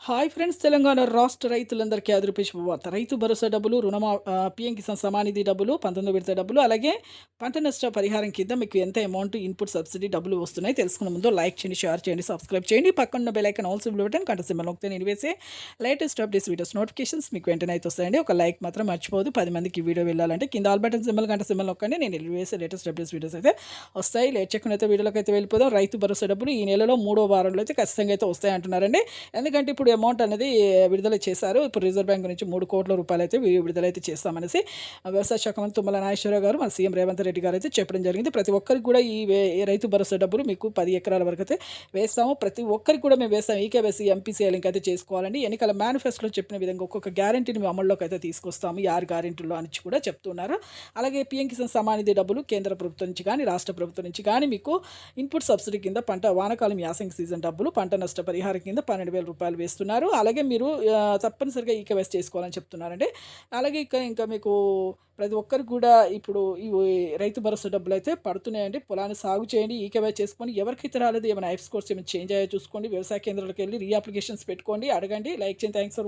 Hi friends, Telangana రాష్ట్ర రైతులందరికీ అదురుపే శుభవార్త. రైతు భరోసా డబ్బులు, పీఎం కిసాన్ సమానిధి డబ్బులు, 19 విడత డబ్బులు, అలాగే పంట నష్ట పరిహారం కింద మీకు ఎంత అమౌంట్ ఇన్పుట్ సబ్సిడీ డబ్బులు వస్తున్నాయి తెలుసుకునే ముందు లైక్ చేయండి, షేర్ చేయండి, సబ్స్క్రైబ్ చేయండి. పక్కన బెల్ ఐకాన్ ఆల్సో బటన్ గంట సింబల్ నొక్కితే నేను వేసే లేటెస్ట్ అప్డేట్స్ వీడియోస్ నోటిఫికేషన్స్ మీకు వెంటనే అయితే వస్తాయండి. ఒక లైక్ మాత్రం మర్చిపోదు. 10 మందికి వీడియో వెళ్ళాలంటే కింద ఆల్ బటన్ సింబల్ గంట సింబల్ నొక్కండి. నేను వేసే లేటెస్ట్ అప్డేట్స్ వీడియోస్ అయితే వస్తాయి. లేట్ చేయకుండా అయితే వీడియోలోకి అయితే వెళ్ళిపోదాం. రైతు భరోసా డబ్బులు ఈ నెలలో 3వ వారంలో అయితే ఖచ్చితంగా అయితే వస్తాయి అంటున్నారండి. ఎందుకంటే ఇప్పుడు అమౌంట్ అనేది విడుదల చేశారు. ఇప్పుడు రిజర్వ్ బ్యాంక్ నుంచి 3 కోట్ల రూపాయలు అయితే విడుదలైతే చేస్తామనేసి వ్యవసాయ శాఖ మంత్రి తుమ్మల నాగేశ్వరరావు గారు, మన సీఎం రేవంత్ రెడ్డి గారు అయితే చెప్పడం జరిగింది. ప్రతి ఒక్కరికి కూడా ఈ రైతు భరోసా డబ్బులు మీకు 10 ఎకరాల వరకు అయితే వేస్తాము. ప్రతి ఒక్కరికి కూడా మేము వేస్తాం. ఈకేవైసీ, ఎంపీసీఐ లింక్ అయితే చేసుకోవాలండి. ఎన్నికల మేనిఫెస్టోలో చెప్పిన విధంగా ఒక్కొక్క గ్యారెంటీని మేము అమల్లోకి అయితే తీసుకొస్తాము. 6 గ్యారెంటీల్లో అని కూడా చెప్తున్నారు. అలాగే పీఎం కిసాన్ సమానిధి డబ్బులు కేంద్ర ప్రభుత్వం నుంచి కానీ, రాష్ట్ర ప్రభుత్వం నుంచి కానీ మీకు ఇన్పుట్ సబ్సిడీ కింద వానాకాలం యాసంగి సీజన్ డబ్బులు, పంట నష్ట పరిహారం కింద 12,000 రూపాయలు వేస్తున్నారు. అలాగే మీరు తప్పనిసరిగా ఈకేవైసీ చేసుకోవాలని చెప్తున్నారండి. అలాగే ఇంకా మీకు ప్రతి ఒక్కరికి కూడా ఇప్పుడు ఈ రైతు భరోసా డబ్బులు అయితే పడుతున్నాయండి. పొలాన్ని సాగు చేయండి, ఈకేవైసీ చేసుకొని. ఎవరికైతే రాలేదు, ఏమైనా ఐఫ్ స్కోర్స్ ఏమైనా చేంజ్ అయ్యో చూసుకోండి. వ్యవసాయ కేంద్రాలకు వెళ్ళి రీ అప్లికేషన్స్ పెట్టుకోండి, అడగండి. లైక్ చేయండి. Thanks for